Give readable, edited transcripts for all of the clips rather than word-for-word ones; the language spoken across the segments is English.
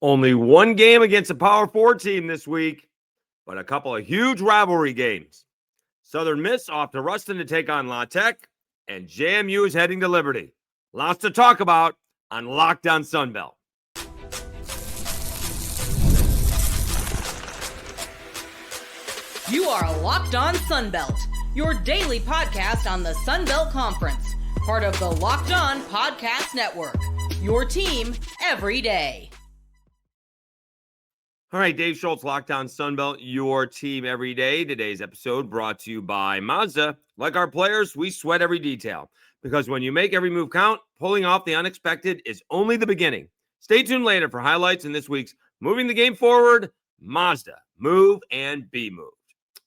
Only one game against a Power 4 team this week, but a couple of huge rivalry games. Southern Miss off to Ruston to take on La Tech, and JMU is heading to Liberty. Lots to talk about on Locked On Sunbelt. You are Locked On Sunbelt, your daily podcast on the Sunbelt Conference, part of the Locked On Podcast Network, your team every day. All right, Dave Schultz, Locked On Sunbelt, your team every day. Today's episode brought to you by Mazda. Like our players, we sweat every detail because when you make every move count, pulling off the unexpected is only the beginning. Stay tuned later for highlights in this week's Moving the Game Forward, Mazda. Move and be moved.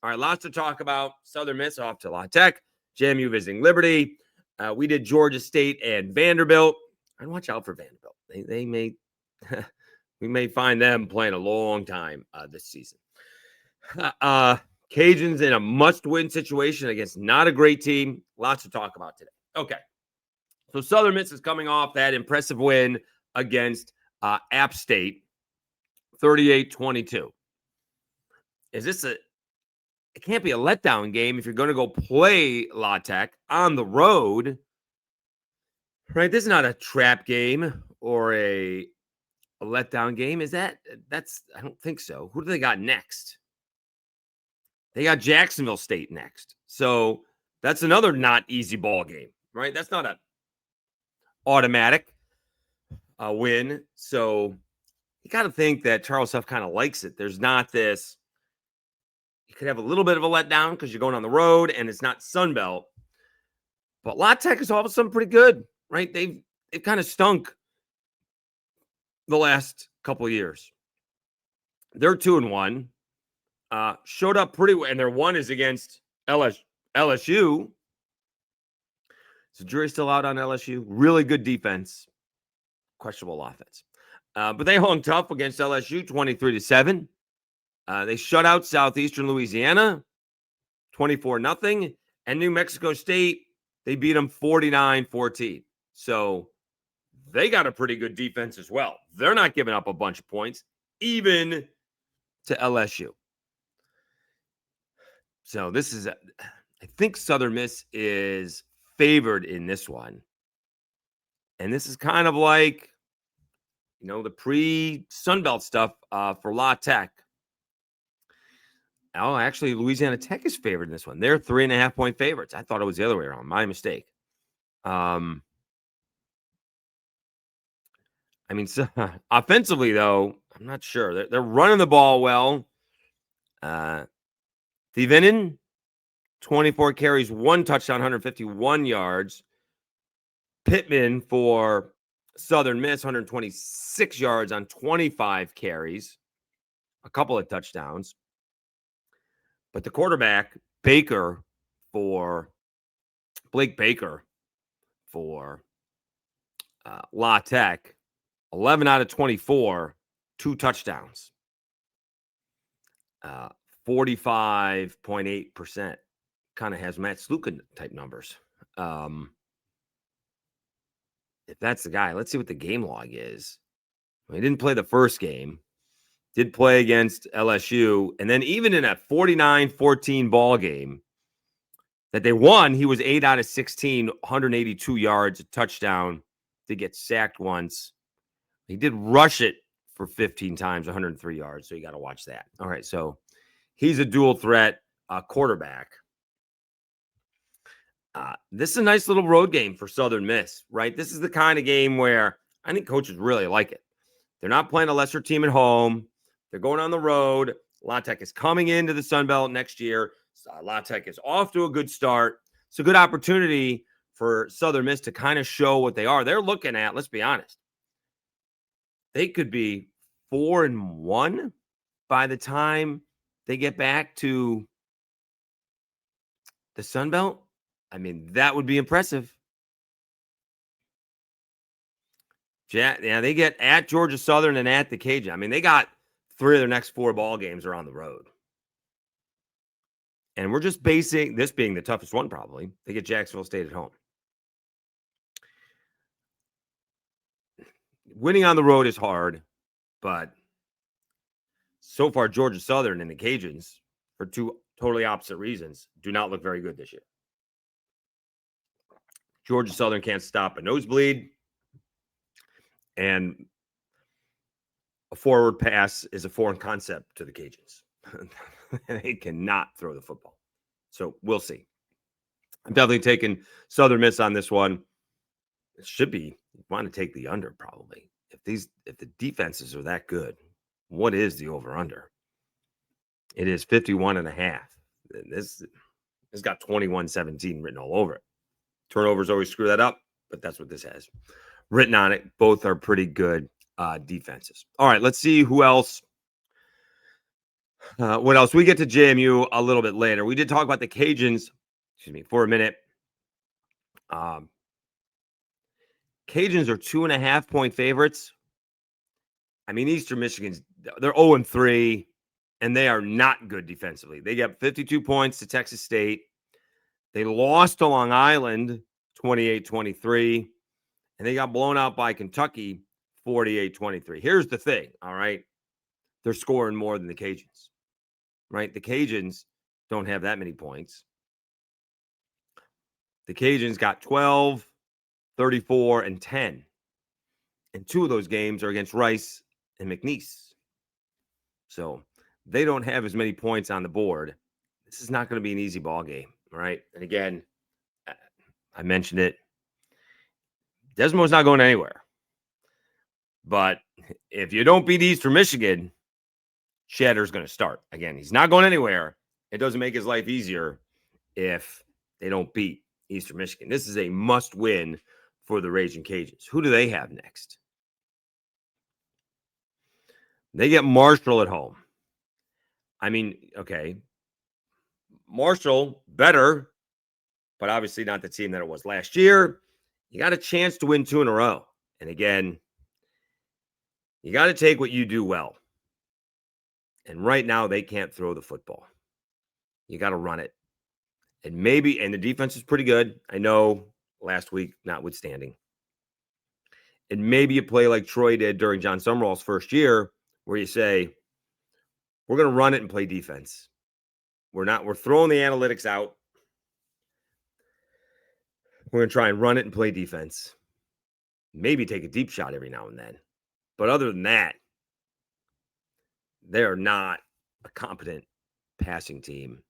All right, lots to talk about. Southern Miss off to La Tech, JMU visiting Liberty. We did Georgia State and Vanderbilt. I'd watch out for Vanderbilt. They may... We may find them playing a long time this season. Cajuns in a must-win situation against not a great team. Lots to talk about today. Okay. So Southern Miss is coming off that impressive win against App State, 38-22. It can't be a letdown game if you're going to go play La Tech on the road. Right? This is not a trap game or a letdown game. That's I don't think so. Who do they got next? They got Jacksonville State next. So that's another not easy ball game, right? That's not an automatic win. So you got to think that Charles Huff kind of likes it. There's not this, you could have a little bit of a letdown because you're going on the road and it's not Sunbelt. But La Tech is all of a sudden pretty good, right? They've kind of stunk the last couple of years. They're 2-1. Showed up pretty well, and their one is against LSU. Is the jury still out on LSU? Really good defense, questionable offense. But they hung tough against LSU, 23-7. They shut out Southeastern Louisiana, 24-0. And New Mexico State, they beat them 49-14. So they got a pretty good defense as well. They're not giving up a bunch of points, even to LSU. So this is, I think Southern Miss is favored in this one. And this is kind of like, the pre-Sunbelt stuff for La Tech. Oh, actually, Louisiana Tech is favored in this one. They're 3.5-point favorites. I thought it was the other way around. My mistake. So offensively, though, I'm not sure. They're running the ball well. Thivinen, 24 carries, 1 touchdown, 151 yards. Pittman for Southern Miss, 126 yards on 25 carries. A couple of touchdowns. But the quarterback, Blake Baker for La Tech, 11 out of 24, 2 touchdowns, 45.8%. Kind of has Matt Sluka type numbers. If that's the guy, let's see what the game log is. He didn't play the first game, did play against LSU, and then even in a 49-14 ball game that they won, he was 8 out of 16, 182 yards, a touchdown, did get sacked once. He did rush it for 15 times, 103 yards. So you got to watch that. All right. So he's a dual threat quarterback. This is a nice little road game for Southern Miss, right? This is the kind of game where I think coaches really like it. They're not playing a lesser team at home. They're going on the road. La Tech is coming into the Sun Belt next year. La Tech is off to a good start. It's a good opportunity for Southern Miss to kind of show what they are. They're looking at, let's be honest, they could be 4-1 by the time they get back to the Sun Belt. That would be impressive. Yeah, they get at Georgia Southern and at the Cajun. They got 3 of their next 4 ball games are on the road. And we're just basing this being the toughest one, probably. They get Jacksonville State at home. Winning on the road is hard, But so far, Georgia Southern and the Cajuns, for two totally opposite reasons, do not look very good this year. Georgia Southern can't stop a nosebleed, and a forward pass is a foreign concept to the Cajuns. They cannot throw the football. So we'll see. I'm definitely taking Southern Miss on this one. It should be, you want to take the under probably. If the defenses are that good, what is the over-under? It is 51.5. This got 21-17 written all over it. Turnovers always screw that up, but that's what this has written on it. Both are pretty good defenses. All right, let's see who else. What else? We get to JMU a little bit later. We did talk about the Cajuns, for a minute. Cajuns are 2.5-point favorites. I mean, Eastern Michigan's, they're 0-3, and they are not good defensively. They got 52 points to Texas State. They lost to Long Island 28-23, and they got blown out by Kentucky 48-23. Here's the thing, all right? They're scoring more than the Cajuns, right? The Cajuns don't have that many points. The Cajuns got 12, 34, and 10. And two of those games are against Rice and McNeese. So they don't have as many points on the board. This is not going to be an easy ball game, right? And again, I mentioned it. Desmo's not going anywhere. But if you don't beat Eastern Michigan, Chatter's going to start. Again, he's not going anywhere. It doesn't make his life easier if they don't beat Eastern Michigan. This is a must-win for the Ragin' Cajuns. Who do they have next? They get Marshall at home. I mean, okay, Marshall better, but obviously not the team that it was last year. You got a chance to win 2 in a row. And again, you got to take what you do well. And right now, they can't throw the football. You got to run it. And the defense is pretty good. I know last week, notwithstanding. And maybe you play like Troy did during John Summerall's first year, where you say, we're going to run it and play defense. We're throwing the analytics out. We're going to try and run it and play defense. Maybe take a deep shot every now and then. But other than that, they're not a competent passing team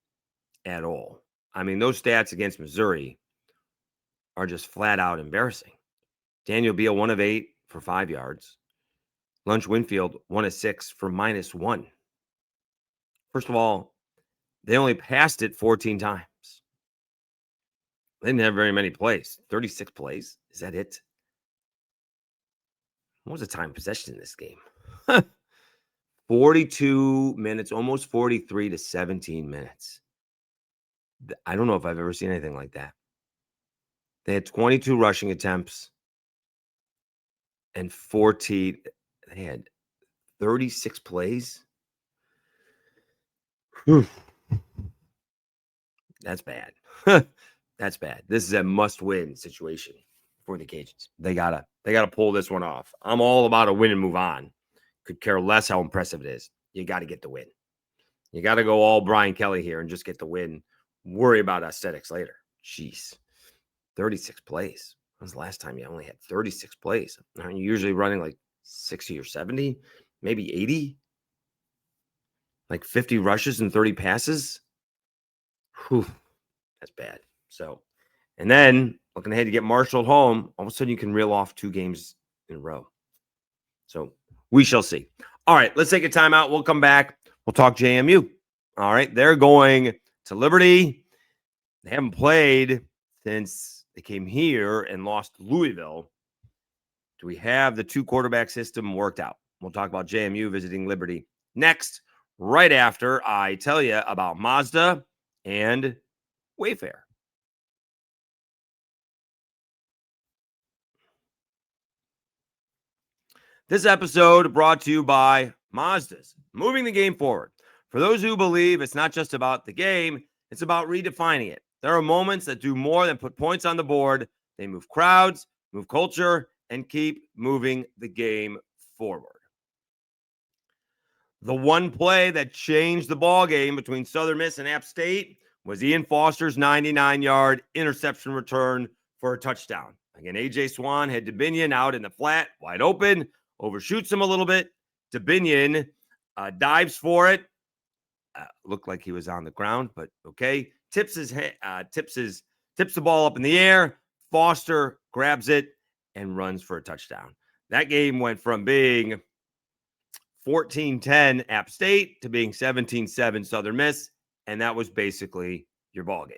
at all. I mean, those stats against Missouri are just flat out embarrassing. Daniel Beal, 1 of 8 for 5 yards. Lunch Winfield, 1 of 6 for -1. First of all, they only passed it 14 times. They didn't have very many plays. 36 plays. Is that it? What was the time possession in this game? 42 minutes, almost 43 to 17 minutes. I don't know if I've ever seen anything like that. They had 22 rushing attempts and 14. They had 36 plays. Whew. That's bad. That's bad. This is a must-win situation for the Cajuns. They gotta pull this one off. I'm all about a win and move on. Could care less how impressive it is. You got to get the win. You got to go all Brian Kelly here and just get the win. Worry about aesthetics later. Jeez. 36 plays. When was the last time you only had 36 plays? Aren't you usually running like 60 or 70? Maybe 80? Like 50 rushes and 30 passes? Whew. That's bad. So, and then looking ahead to get Marshall at home, all of a sudden you can reel off 2 games in a row. So we shall see. All right, let's take a timeout. We'll come back. We'll talk JMU. All right, they're going to Liberty. They haven't played since they came here and lost to Louisville. Do we have the 2-quarterback system worked out? We'll talk about JMU visiting Liberty next, right after I tell you about Mazda and Wayfair. This episode brought to you by Mazda's, moving the game forward. For those who believe it's not just about the game, it's about redefining it. There are moments that do more than put points on the board. They move crowds, move culture, and keep moving the game forward. The one play that changed the ball game between Southern Miss and App State was Ian Foster's 99-yard interception return for a touchdown. Again, A.J. Swan had Dubinion out in the flat, wide open, overshoots him a little bit. Dubinion dives for it. Looked like he was on the ground, but okay. Tips the ball up in the air. Foster grabs it and runs for a touchdown. That game went from being 14-10 App State to being 17-7 Southern Miss, and that was basically your ball game.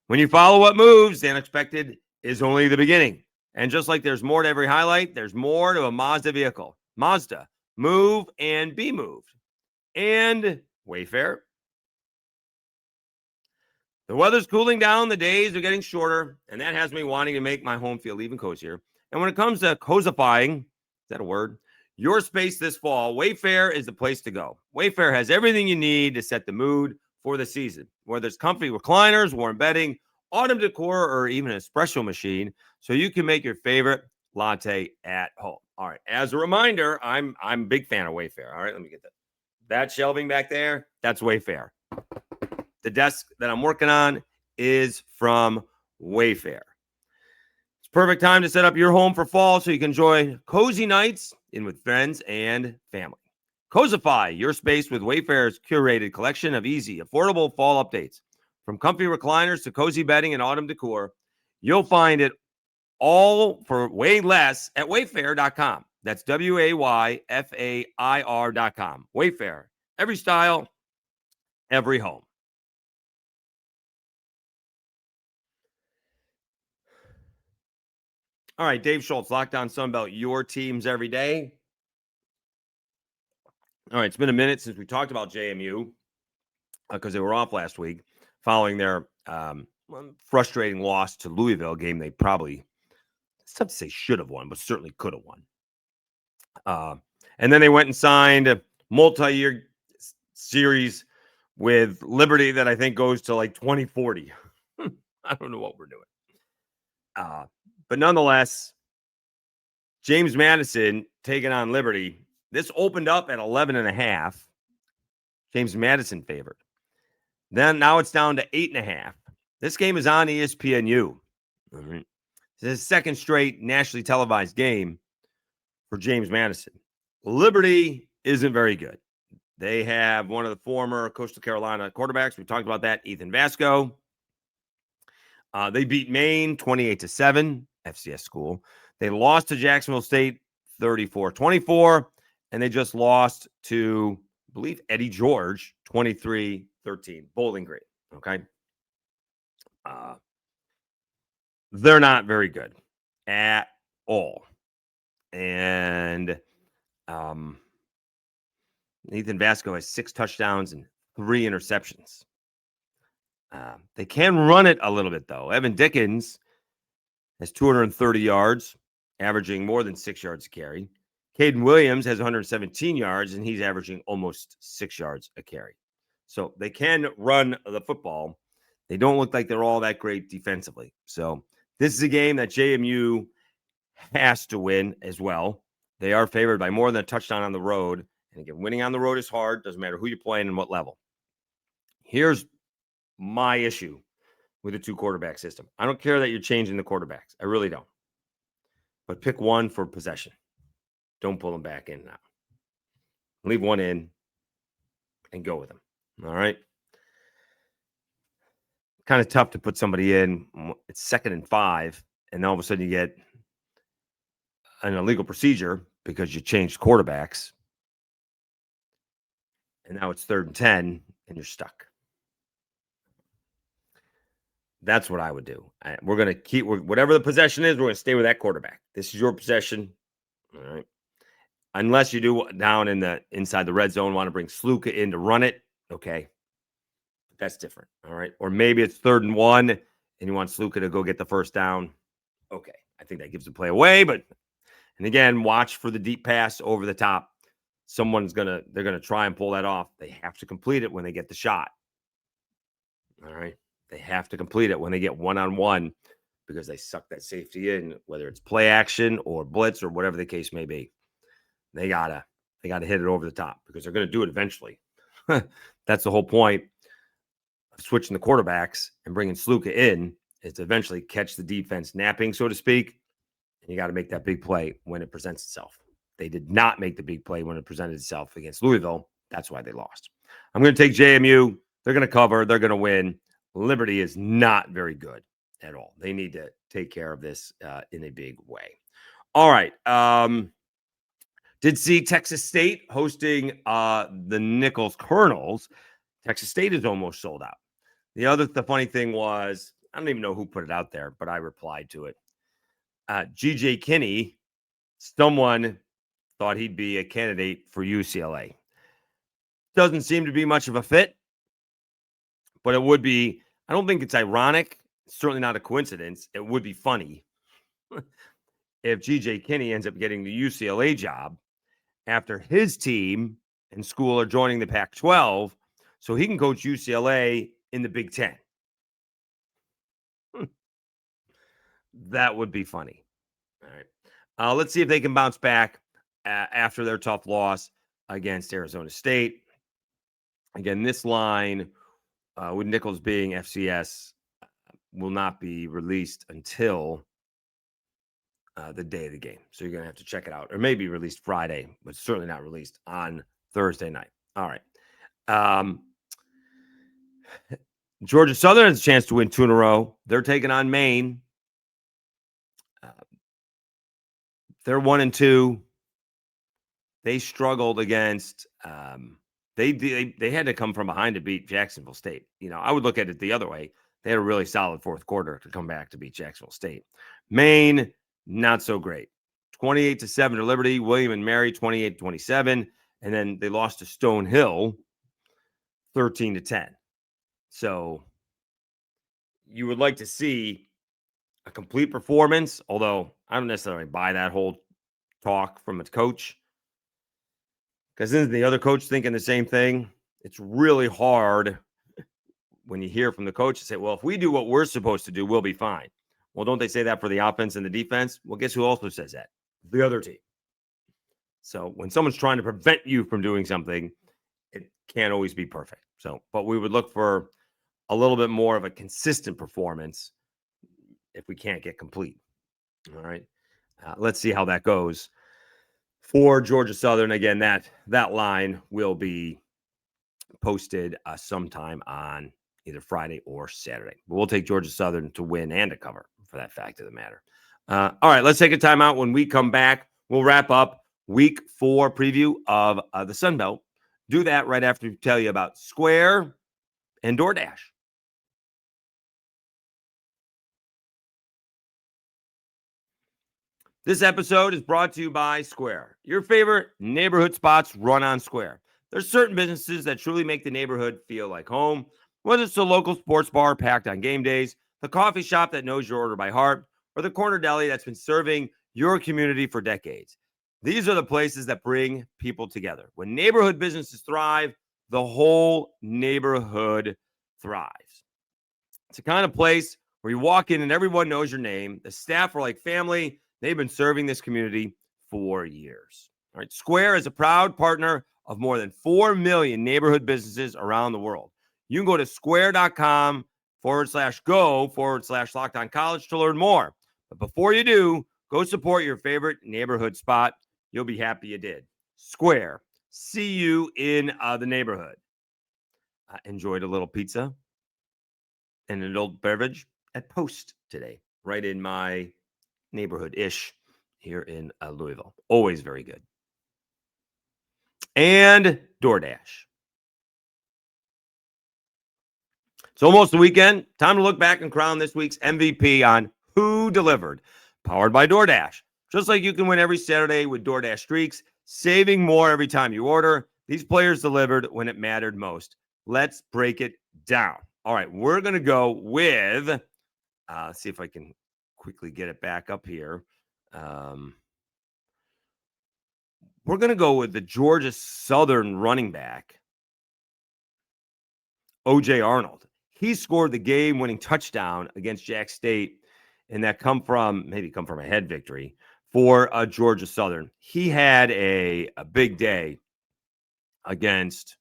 When you follow what moves, the unexpected is only the beginning. And just like there's more to every highlight, there's more to a Mazda vehicle. Mazda, move and be moved. And Wayfair. The weather's cooling down, the days are getting shorter, and that has me wanting to make my home feel even cozier. And when it comes to cozifying, is that a word? Your space this fall, Wayfair is the place to go. Wayfair has everything you need to set the mood for the season, whether it's comfy recliners, warm bedding, autumn decor, or even an espresso machine, so you can make your favorite latte at home. All right, as a reminder, I'm a big fan of Wayfair. All right, let me get that. That shelving back there, that's Wayfair. The desk that I'm working on is from Wayfair. It's perfect time to set up your home for fall so you can enjoy cozy nights in with friends and family. Cozify your space with Wayfair's curated collection of easy, affordable fall updates. From comfy recliners to cozy bedding and autumn decor, you'll find it all for way less at Wayfair.com. That's Wayfair.com. Wayfair, every style, every home. All right, Dave Schultz, Lockdown Sunbelt, your teams every day. All right, it's been a minute since we talked about JMU because they were off last week following their frustrating loss to Louisville, game they probably, it's tough to say should have won, but certainly could have won. And then they went and signed a multi-year series with Liberty that I think goes to like 2040. I don't know what we're doing. But nonetheless, James Madison taking on Liberty. This opened up at 11.5. James Madison favored. Then now it's down to 8.5. This game is on ESPNU. All right. This is the second straight nationally televised game for James Madison. Liberty isn't very good. They have one of the former Coastal Carolina quarterbacks. We talked about that, Ethan Vasco. They beat Maine 28-7, FCS school. They lost to Jacksonville State 34-24, and they just lost to, I believe, Eddie George 23-13, Bowling Green. Okay. They're not very good at all. And Ethan Vasco has 6 touchdowns and 3 interceptions. They can run it a little bit, though. Evan Dickens has 230 yards, averaging more than 6 yards a carry. Caden Williams has 117 yards, and he's averaging almost 6 yards a carry. So they can run the football. They don't look like they're all that great defensively. So this is a game that JMU has to win as well. They are favored by more than a touchdown on the road. And again, winning on the road is hard. Doesn't matter who you're playing and what level. Here's my issue with the 2 quarterback system. I don't care that you're changing the quarterbacks. I really don't. But pick one for possession. Don't pull them back in and out. Leave one in and go with them. All right. Kind of tough to put somebody in. It's 2nd and 5, and then all of a sudden you get an illegal procedure because you changed quarterbacks. And now it's 3rd and 10, and you're stuck. That's what I would do. We're going to keep whatever the possession is. We're going to stay with that quarterback. This is your possession. All right. Unless you do down inside the red zone, want to bring Sluka in to run it. Okay. That's different. All right. Or maybe it's 3rd and 1 and you want Sluka to go get the first down. Okay. I think that gives the play away, and again, watch for the deep pass over the top. They're going to try and pull that off. They have to complete it when they get the shot. All right. They have to complete it when they get one-on-one because they suck that safety in, whether it's play action or blitz or whatever the case may be. They gotta They got to hit it over the top because they're going to do it eventually. That's the whole point of switching the quarterbacks and bringing Sluka in, is to eventually catch the defense napping, so to speak. And you got to make that big play when it presents itself. They did not make the big play when it presented itself against Louisville. That's why they lost. I'm going to take JMU. They're going to cover. They're going to win. Liberty is not very good at all. They need to take care of this in a big way. All right. Did see Texas State hosting the Nichols Colonels. Texas State is almost sold out. The funny thing was, I don't even know who put it out there, but I replied to it. GJ Kinney, someone thought he'd be a candidate for UCLA. Doesn't seem to be much of a fit, but it would be, I don't think it's ironic. It's certainly not a coincidence. It would be funny if GJ Kinney ends up getting the UCLA job after his team and school are joining the Pac-12, so he can coach UCLA in the Big Ten. That would be funny. All right. Let's see if they can bounce back after their tough loss against Arizona State. Again, this line, with Nichols being FCS, will not be released until the day of the game. So you're going to have to check it out. Or maybe released Friday, but certainly not released on Thursday night. All right. Georgia Southern has a chance to win 2 in a row. They're taking on Maine. They're 1-2. They struggled against they had to come from behind to beat Jacksonville State. I would look at it the other way. They had a really solid fourth quarter to come back to beat Jacksonville State. Maine, not so great. 28-7 to Liberty. William and Mary, 28-27. And then they lost to Stonehill, 13-10. So you would like to see a complete performance, although I don't necessarily buy that whole talk from its coach. Because isn't the other coach thinking the same thing? It's really hard when you hear from the coach to say, well, if we do what we're supposed to do, we'll be fine. Well, don't they say that for the offense and the defense? Well, guess who also says that? The other team. So when someone's trying to prevent you from doing something, it can't always be perfect. So, but we would look for a little bit more of a consistent performance if we can't get complete. All right. Let's see how that goes for Georgia Southern. Again, that line will be posted sometime on either Friday or Saturday. But we'll take Georgia Southern to win and to cover, for that fact of the matter. All right, let's take a timeout. When we come back, we'll wrap up week 4 preview of the Sun Belt. Do that right after we tell you about Square and DoorDash. This episode is brought to you by Square. Your favorite neighborhood spots run on Square. There's certain businesses that truly make the neighborhood feel like home. Whether it's the local sports bar packed on game days, the coffee shop that knows your order by heart, or the corner deli that's been serving your community for decades. These are the places that bring people together. When neighborhood businesses thrive, the whole neighborhood thrives. It's the kind of place where you walk in and everyone knows your name. The staff are like family. They've been serving this community for years. All right, Square is a proud partner of more than 4 million neighborhood businesses around the world. You can go to square.com/go/LockedOnCollege to learn more. But before you do, go support your favorite neighborhood spot. You'll be happy you did. Square. See you in the neighborhood. I enjoyed a little pizza and an adult beverage at Post today, right in my neighborhood-ish here in Louisville. Always very good. And DoorDash. It's almost the weekend. Time to look back and crown this week's MVP on Who Delivered, powered by DoorDash. Just like you can win every Saturday with DoorDash Streaks, saving more every time you order. These players delivered when it mattered most. Let's break it down. All right, we're going to go with, see if I can quickly get it back up here. We're going to go with the Georgia Southern running back, O.J. Arnold. He scored the game-winning touchdown against Jack State, and that come from a head victory for Georgia Southern. He had a big day against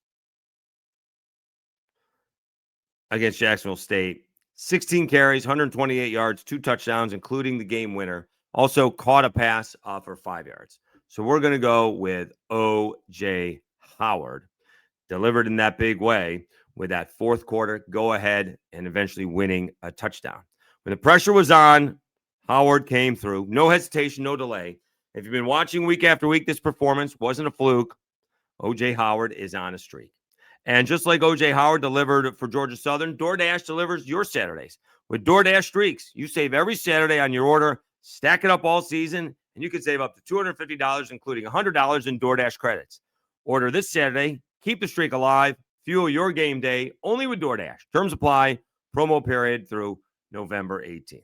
Jacksonville State. 16 carries, 128 yards, 2 touchdowns, including the game winner. Also caught a pass for 5 yards. So we're going to go with O.J. Howard. Delivered in that big way with that fourth quarter go ahead and eventually winning a touchdown. When the pressure was on, Howard came through. No hesitation, no delay. If you've been watching week after week, this performance wasn't a fluke. O.J. Howard is on a streak. And just like O.J. Howard delivered for Georgia Southern, DoorDash delivers your Saturdays. With DoorDash Streaks, you save every Saturday on your order, stack it up all season, and you can save up to $250, including $100 in DoorDash credits. Order this Saturday, keep the streak alive, fuel your game day, only with DoorDash. Terms apply, promo period through November 18th.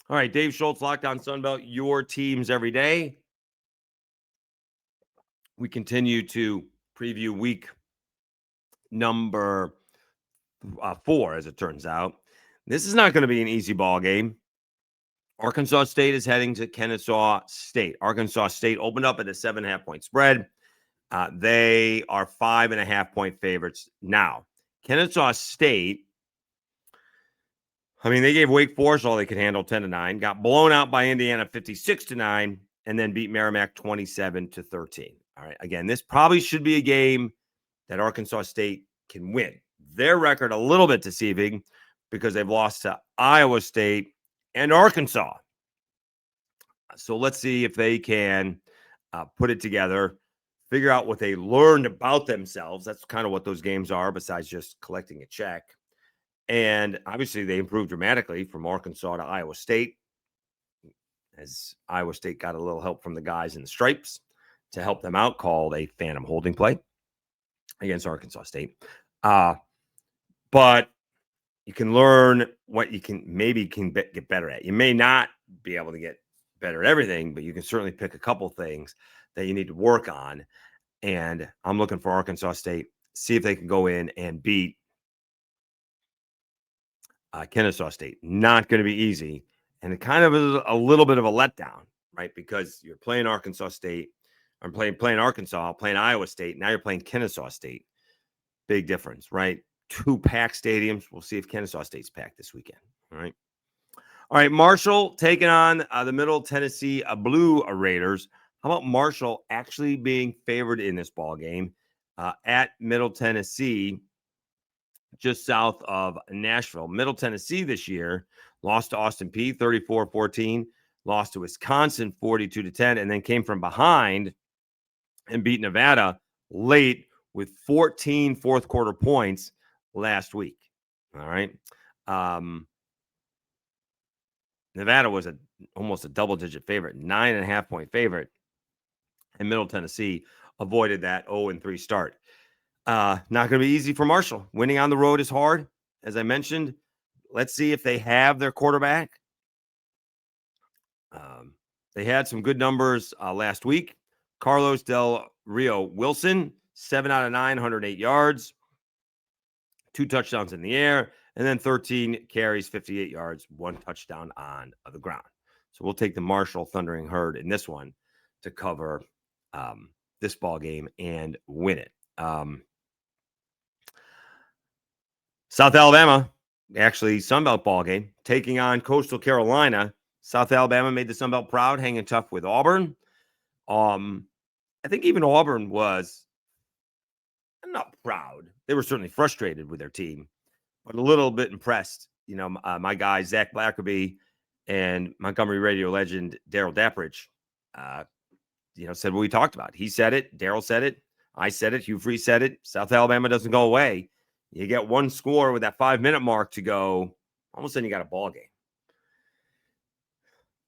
All right, Dave Schultz, Locked On Sunbelt, your teams every day. We continue to preview week number 4, as it turns out. This is not going to be an easy ball game. Arkansas State is heading to Kennesaw State. Arkansas State opened up at a 7.5-point spread. They are 5.5-point favorites now. Kennesaw State, I mean, they gave Wake Forest all they could handle, 10-9. Got blown out by Indiana, 56-9, and then beat Merrimack 27-13. All right, again, this probably should be a game that Arkansas State can win. Their record a little bit deceiving because they've lost to Iowa State and Arkansas. So let's see if they can put it together, figure out what they learned about themselves. That's kind of what those games are, besides just collecting a check. And obviously they improved dramatically from Arkansas to Iowa State, as Iowa State got a little help from the guys in the stripes to help them out, called a phantom holding play against Arkansas State. But you can learn what you can get better at. You may not be able to get better at everything, but you can certainly pick a couple things that you need to work on. And I'm looking for Arkansas State, see if they can go in and beat Kennesaw State. Not going to be easy. And it kind of is a little bit of a letdown, right? Because you're playing Arkansas State. I'm playing Arkansas, playing Iowa State. Now you're playing Kennesaw State. Big difference, right? 2 packed stadiums. We'll see if Kennesaw State's packed this weekend. All right. Marshall taking on the Middle Tennessee Blue Raiders. How about Marshall actually being favored in this ball game at Middle Tennessee, just south of Nashville? Middle Tennessee this year lost to Austin Peay 34-14, lost to Wisconsin 42-10, and then came from behind and beat Nevada late with 14 fourth quarter points last week. All right. Nevada was almost a double-digit favorite, 9.5-point favorite, and Middle Tennessee avoided that 0-3 start. Not going to be easy for Marshall. Winning on the road is hard, as I mentioned. Let's see if they have their quarterback. They had some good numbers last week. Carlos Del Rio Wilson, 7 out of 9, 108 yards, 2 touchdowns in the air, and then 13 carries, 58 yards, 1 touchdown on the ground. So we'll take the Marshall Thundering Herd in this one to cover this ball game and win it. South Alabama, actually Sunbelt ball game, taking on Coastal Carolina. South Alabama made the Sunbelt proud, hanging tough with Auburn. I think even Auburn was not proud. They were certainly frustrated with their team, but a little bit impressed. You know, my guy, Zach Blackerby, and Montgomery radio legend Daryl Dappridge, said what we talked about. He said it. Daryl said it. I said it. Hugh Freeze said it. South Alabama doesn't go away. You get one score with that 5-minute mark to go. Almost then you got a ball game.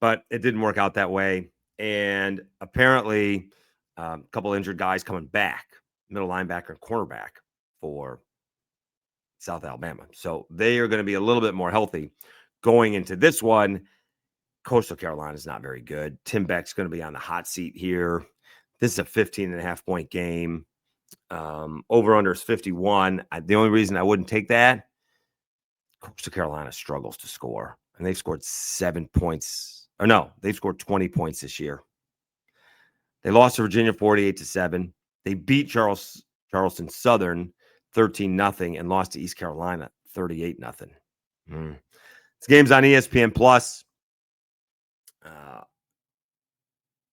But it didn't work out that way. And apparently a couple injured guys coming back, middle linebacker and cornerback for South Alabama. So they are going to be a little bit more healthy going into this one. Coastal Carolina is not very good. Tim Beck's going to be on the hot seat here. This is a 15.5-point game. Over under is 51. The only reason I wouldn't take that, Coastal Carolina struggles to score, and they've scored 7 points. Or no, they've scored 20 points this year. They lost to Virginia 48-7. They beat Charleston Southern 13-0 and lost to East Carolina 38-0. This game's on ESPN Plus.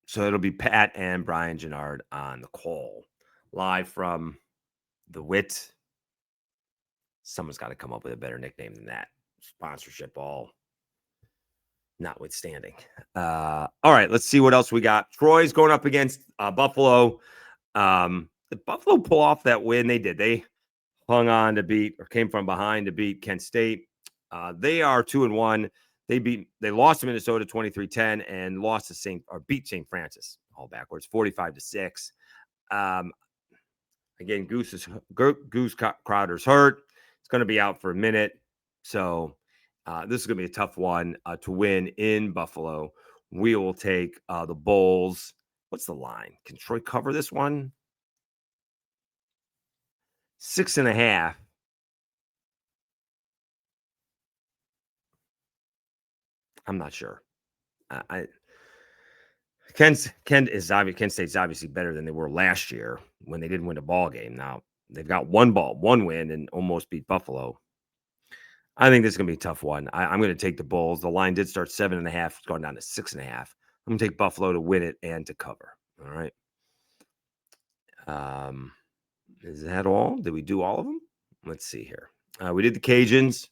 So it'll be Pat and Brian Gennard on the call, live from the WIT. Someone's got to come up with a better nickname than that. Sponsorship all notwithstanding. All right, let's see what else we got. Troy's going up against Buffalo. Did Buffalo pull off that win? They did. They hung on to beat, or came from behind to beat Kent State. They are 2-1. They lost to Minnesota 23-10 and lost to beat St. Francis, all backwards, 45-6. Again, Goose Crowder's hurt. It's going to be out for a minute. So this is going to be a tough one to win in Buffalo. We will take the Bulls. What's the line? Can Troy cover this one? 6.5. I'm not sure. Kent State's obviously better than they were last year when they didn't win a ball game. Now they've got one win, and almost beat Buffalo. I think this is going to be a tough one. I'm going to take the Bulls. The line did start 7.5, it's gone down to 6.5. I'm going to take Buffalo to win it and to cover. All right. Is that all? Did we do all of them? Let's see here. We did the Cajuns.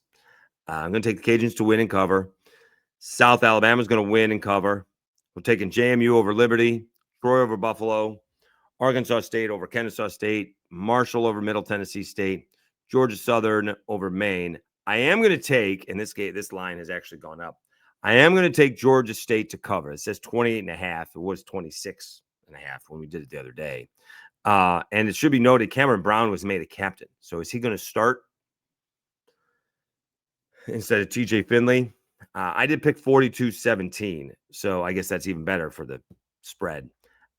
I'm going to take the Cajuns to win and cover. South Alabama's going to win and cover. We're taking JMU over Liberty, Troy over Buffalo, Arkansas State over Kennesaw State, Marshall over Middle Tennessee State, Georgia Southern over Maine. I am going to take, in this game, this line has actually gone up. I am going to take Georgia State to cover. It says 28.5. It was 26.5 when we did it the other day. And it should be noted, Cameron Brown was made a captain. So is he going to start instead of TJ Finley? I did pick 42-17. So I guess that's even better for the spread.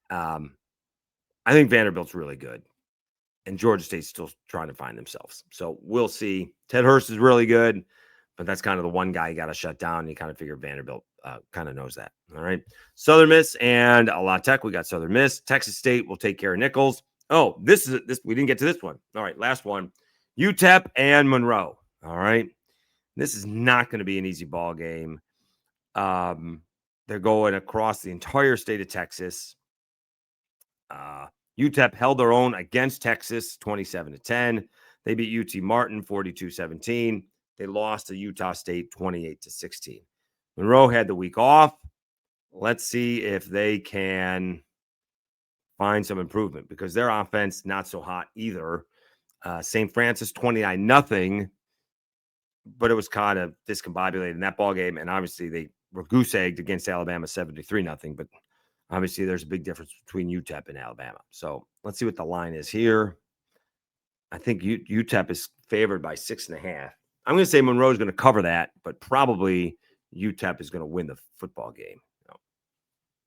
I think Vanderbilt's really good. And Georgia State's still trying to find themselves. So we'll see. Ted Hurst is really good, but that's kind of the one guy you got to shut down. You kind of figure Vanderbilt kind of knows that. All right. Southern Miss and La Tech. We got Southern Miss. Texas State will take care of Nichols. Oh, this we didn't get to this one. All right. Last one. UTEP and Monroe. All right. This is not going to be an easy ball game. They're going across the entire state of Texas. UTEP held their own against Texas 27-10. They beat UT Martin 42-17. They lost to Utah State 28-16. Monroe had the week off. Let's see if they can find some improvement because their offense not so hot either. St. Francis 29-0, but it was kind of discombobulated in that ball game, and obviously they were goose-egged against Alabama 73-0. But obviously there's a big difference between UTEP and Alabama. So let's see what the line is here. I think UTEP is favored by 6.5. I'm going to say Monroe's going to cover that, but probably UTEP is going to win the football game.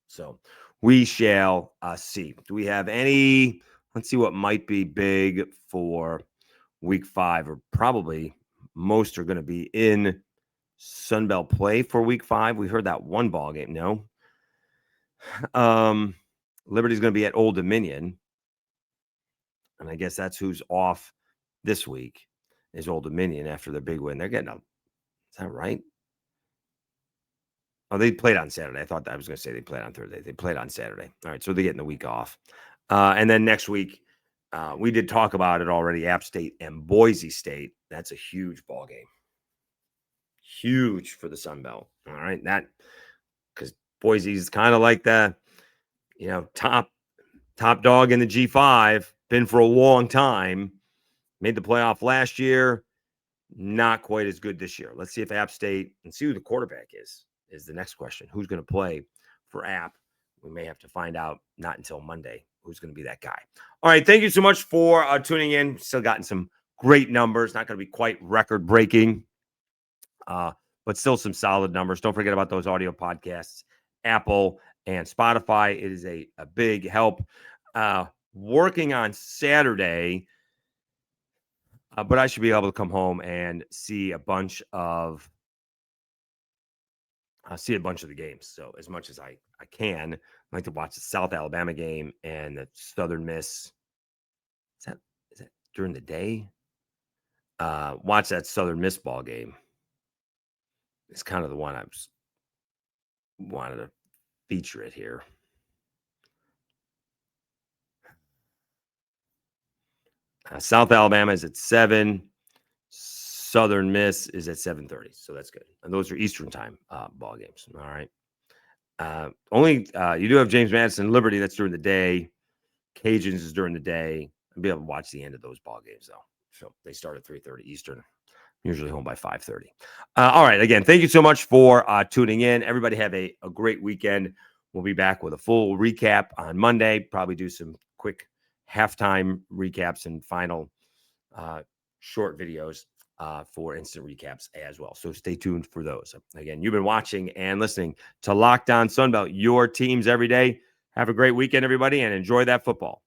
So we shall see. Do we have any? Let's see what might be big for week 5, or probably most are going to be in Sunbelt play for week 5. We heard that one ball game. No. Liberty's going to be at Old Dominion. And I guess that's who's off this week is Old Dominion after their big win. They're getting up. Is that right? Oh, they played on Saturday. I was going to say they played on Thursday. They played on Saturday. All right, so they're getting the week off. And then next week, we did talk about it already, App State and Boise State. That's a huge ball game. Huge for the Sun Belt. All right, that because Boise's kind of like the, top dog in the G5, been for a long time, made the playoff last year, not quite as good this year. Let's see if App State, and see who the quarterback is the next question. Who's going to play for App? We may have to find out not until Monday who's going to be that guy. All right, thank you so much for tuning in. Still gotten some great numbers. Not going to be quite record-breaking, but still some solid numbers. Don't forget about those audio podcasts, Apple and Spotify. It is a big help. Working on Saturday, But I should be able to come home and see a bunch of the games. So as much as I can, I like to watch the South Alabama game and the Southern Miss. Is that during the day? Watch that Southern Miss ball game. It's kind of the one I wanted to feature it here. South Alabama is at 7. Southern Miss is at 7:30. So that's good. And those are Eastern time ball games. All right. You do have James Madison Liberty. That's during the day. Cajuns is during the day. I'll be able to watch the end of those ball games though. So they start at 3:30 Eastern. Usually home by 5:30. All right. Again, thank you so much for tuning in. Everybody have a great weekend. We'll be back with a full recap on Monday. Probably do some quick halftime recaps and final short videos for instant recaps as well. So stay tuned for those. Again, you've been watching and listening to Locked On Sunbelt, your teams every day. Have a great weekend, everybody, and enjoy that football.